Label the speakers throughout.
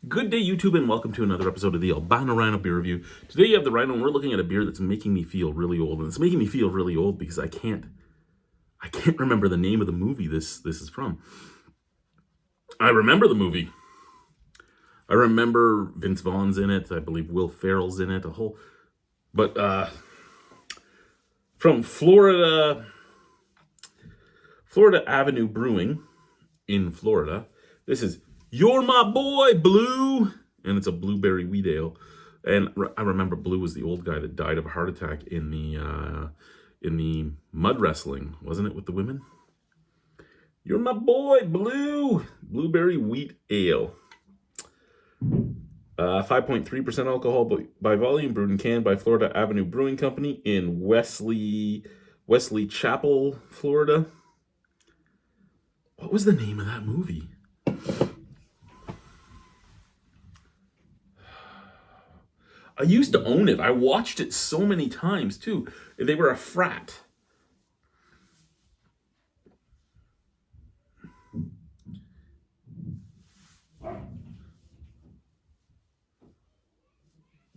Speaker 1: Good day, YouTube, and welcome to another episode of the Albino Rhino beer review. Today you have the Rhino, and we're looking at a beer that's making me feel really old. And it's making me feel really old because I can't remember the name of the movie this is from. I remember the movie. I remember Vince Vaughn's in it. I believe Will Ferrell's in it. But from Florida Avenue Brewing in Florida. This is You're My Boy, Blue, and it's a blueberry wheat ale. And I remember Blue was the old guy that died of a heart attack in the mud wrestling, wasn't it, with the women? You're my boy, Blue, blueberry wheat ale. 5.3% alcohol by volume, brewed and canned by Florida Avenue Brewing Company in Wesley Chapel, Florida. What was the name of that movie? I used to own it. I watched it so many times, too. They were a frat.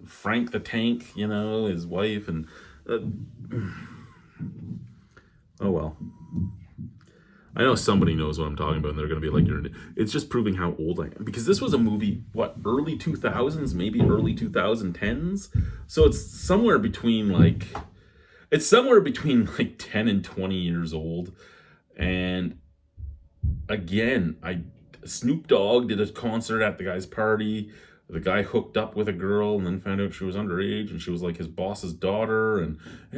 Speaker 1: Frank the Tank, his wife, and... oh, well. I know somebody knows what I'm talking about, and they're going to be like, it's just proving how old I am. Because this was a movie, early 2000s, maybe early 2010s? So it's somewhere between, 10 and 20 years old. And, again, Snoop Dogg did a concert at the guy's party. The guy hooked up with a girl and then found out she was underage, and she was, his boss's daughter, and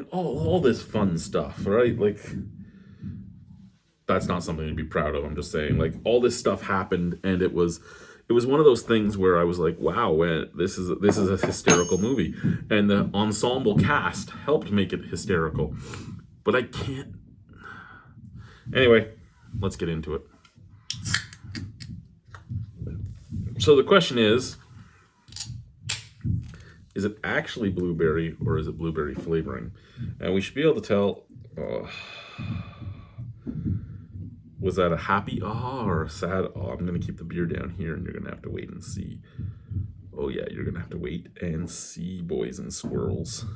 Speaker 1: all this fun stuff, right? That's not something to be proud of. I'm just saying, all this stuff happened, and it was one of those things where I was like, wow, this is a hysterical movie, and the ensemble cast helped make it hysterical. But I can't. Anyway, let's get into it. So the question is it actually blueberry or is it blueberry flavoring? And we should be able to tell. Was that a happy or a sad I'm going to keep the beer down here, and you're going to have to wait and see. Oh, yeah, you're going to have to wait and see, boys and squirrels.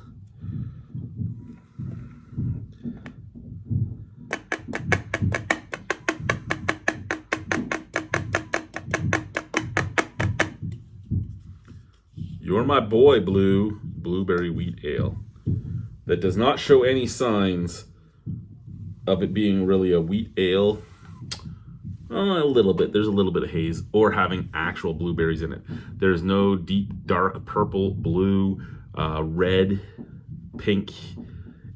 Speaker 1: You're My Boy, Blue, blueberry wheat ale. That does not show any signs of it being really a wheat ale. A little bit. There's a little bit of haze, or having actual blueberries in it. There's no deep, dark purple, blue, red, pink,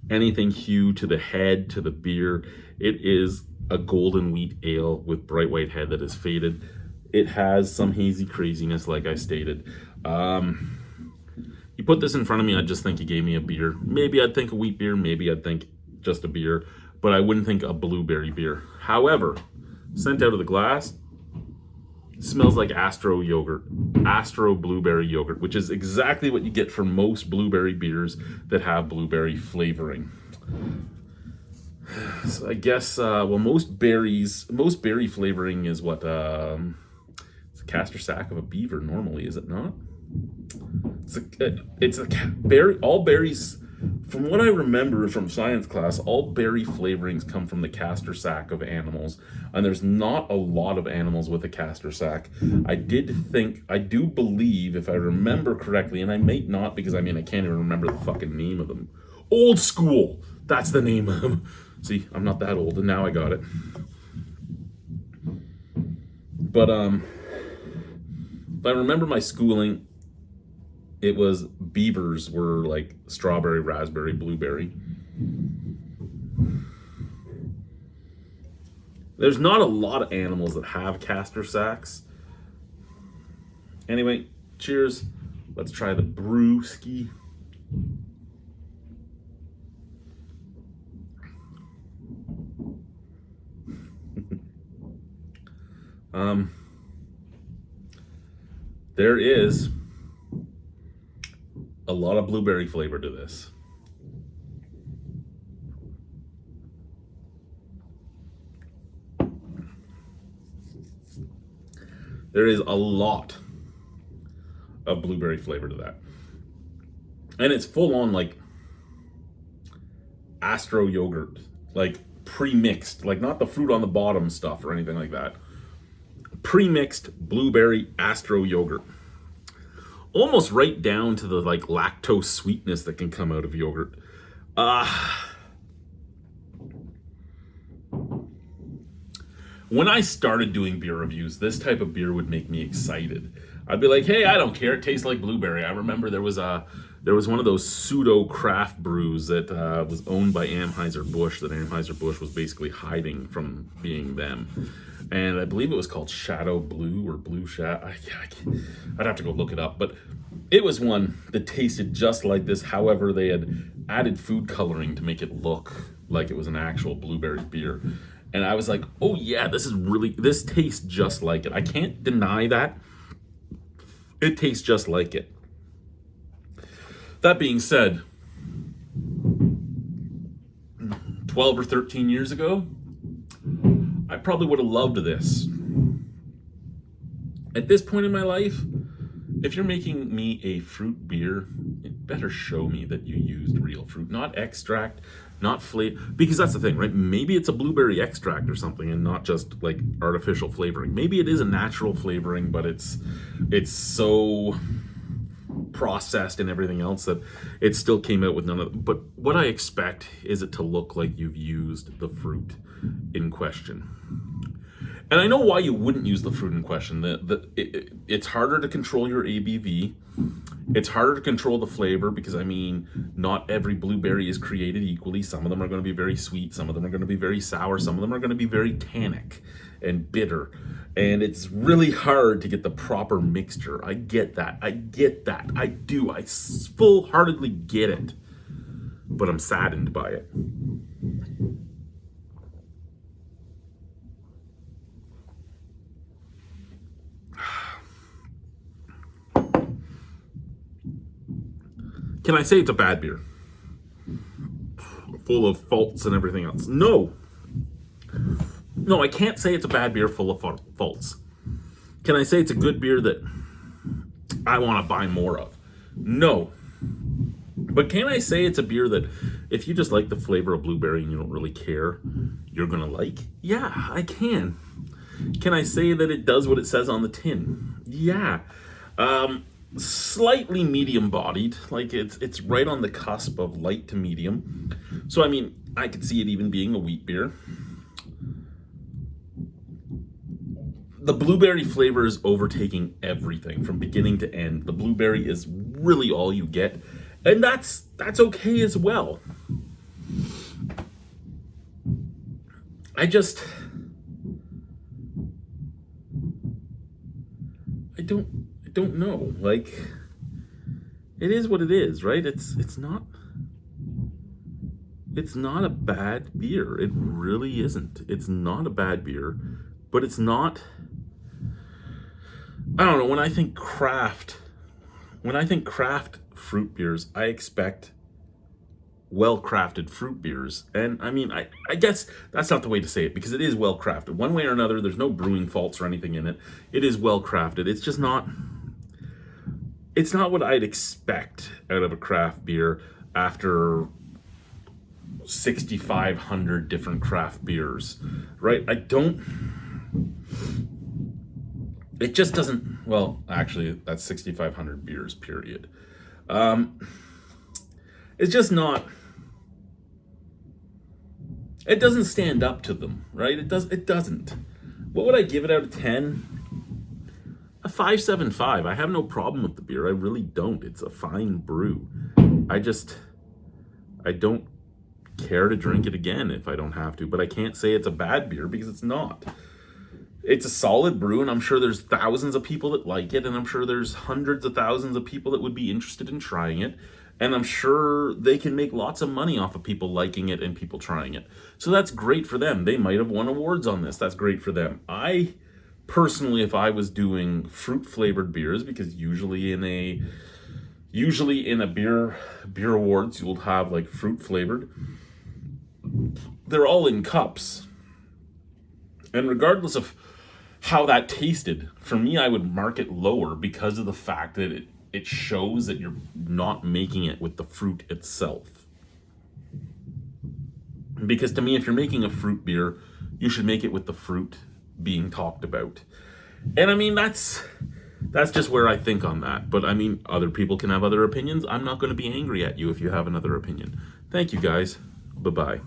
Speaker 1: anything hue to the head, to the beer. It is a golden wheat ale with bright white head that is faded. It has some hazy craziness, like I stated. You put this in front of me, I'd just think you gave me a beer. Maybe I'd think a wheat beer, maybe I'd think just a beer, but I wouldn't think a blueberry beer. However, sent out of the glass, smells like Astro blueberry yogurt, which is exactly what you get for most blueberry beers that have blueberry flavoring. So I guess, most berry flavoring is what, it's a castor sack of a beaver normally, is it not? All berries. From what I remember from science class, all berry flavorings come from the castor sac of animals, and there's not a lot of animals with a castor sac. I do believe, if I remember correctly, and I may not, because I can't even remember the fucking name of them. Old School! That's the name of them. See, I'm not that old, and now I got it. But, if I remember my schooling, it was beavers were strawberry, raspberry, blueberry. There's not a lot of animals that have castor sacs. Anyway, cheers. Let's try the brewski. There is a lot of blueberry flavor to this. There is a lot of blueberry flavor to that. And it's full on like Astro yogurt, like pre-mixed, like not the fruit on the bottom stuff or anything like that. Pre-mixed blueberry Astro yogurt. Almost right down to the like lactose sweetness that can come out of yogurt. When I started doing beer reviews, this type of beer would make me excited. I'd be like, hey, I don't care. It tastes like blueberry. I remember there was one of those pseudo craft brews that was owned by Anheuser-Busch, that Anheuser-Busch was basically hiding from being them. And I believe it was called Shadow Blue or Blue Shadow. I'd have to go look it up. But it was one that tasted just like this. However, they had added food coloring to make it look like it was an actual blueberry beer. And I was like, oh yeah, this tastes just like it. I can't deny that. It tastes just like it. That being said, 12 or 13 years ago, I probably would have loved this. At this point in my life, if you're making me a fruit beer, it better show me that you used real fruit, not extract, not flavor, because that's the thing, right? Maybe it's a blueberry extract or something and not just like artificial flavoring. Maybe it is a natural flavoring, but it's so processed and everything else that it still came out with none of. But what I expect is it to look like you've used the fruit in question. And I know why you wouldn't use the fruit in question. It's harder to control your ABV. It's harder to control the flavor because, I mean, not every blueberry is created equally. Some of them are going to be very sweet. Some of them are going to be very sour. Some of them are going to be very tannic and bitter. And it's really hard to get the proper mixture. I get that. I do. I full-heartedly get it. But I'm saddened by it. Can I say it's a bad beer? Full of faults and everything else? No, I can't say it's a bad beer full of faults. Can I say it's a good beer that I want to buy more of? No. But can I say it's a beer that if you just like the flavor of blueberry and you don't really care, you're going to like? Yeah, I can. Can I say that it does what it says on the tin? Yeah. Slightly medium bodied, like it's right on the cusp of light to medium. So I mean, I could see it even being a wheat beer. The blueberry flavor is overtaking everything from beginning to end. The blueberry is really all you get, and that's okay as well. I don't know. Like, it is what it is, right? It's not a bad beer. It really isn't. It's not a bad beer, but it's not. I don't know. When I think craft fruit beers, I expect well-crafted fruit beers. And I mean, I guess that's not the way to say it, because it is well-crafted. One way or another, there's no brewing faults or anything in it. It is well-crafted. It's just not. It's not what I'd expect out of a craft beer after 6,500 different craft beers, right? It just doesn't, well, actually, that's 6,500 beers, period. It's just not, it doesn't stand up to them, right? It doesn't. What would I give it out of 10? A 5.75. I have no problem with the beer. I really don't. It's a fine brew. I don't care to drink it again if I don't have to, but I can't say it's a bad beer because it's not. It's a solid brew, and I'm sure there's thousands of people that like it, and I'm sure there's hundreds of thousands of people that would be interested in trying it, and I'm sure they can make lots of money off of people liking it and people trying it. So that's great for them. They might have won awards on this. That's great for them. Personally, if I was doing fruit flavored beers, because usually in a beer awards you'll have like fruit flavored, they're all in cups, and regardless of how that tasted, for me I would mark it lower because of the fact that it shows that you're not making it with the fruit itself. Because to me, if you're making a fruit beer, you should make it with the fruit being talked about. And I mean, that's just where I think on that. But I mean, other people can have other opinions. I'm not going to be angry at you if you have another opinion. Thank you, guys. Bye-bye.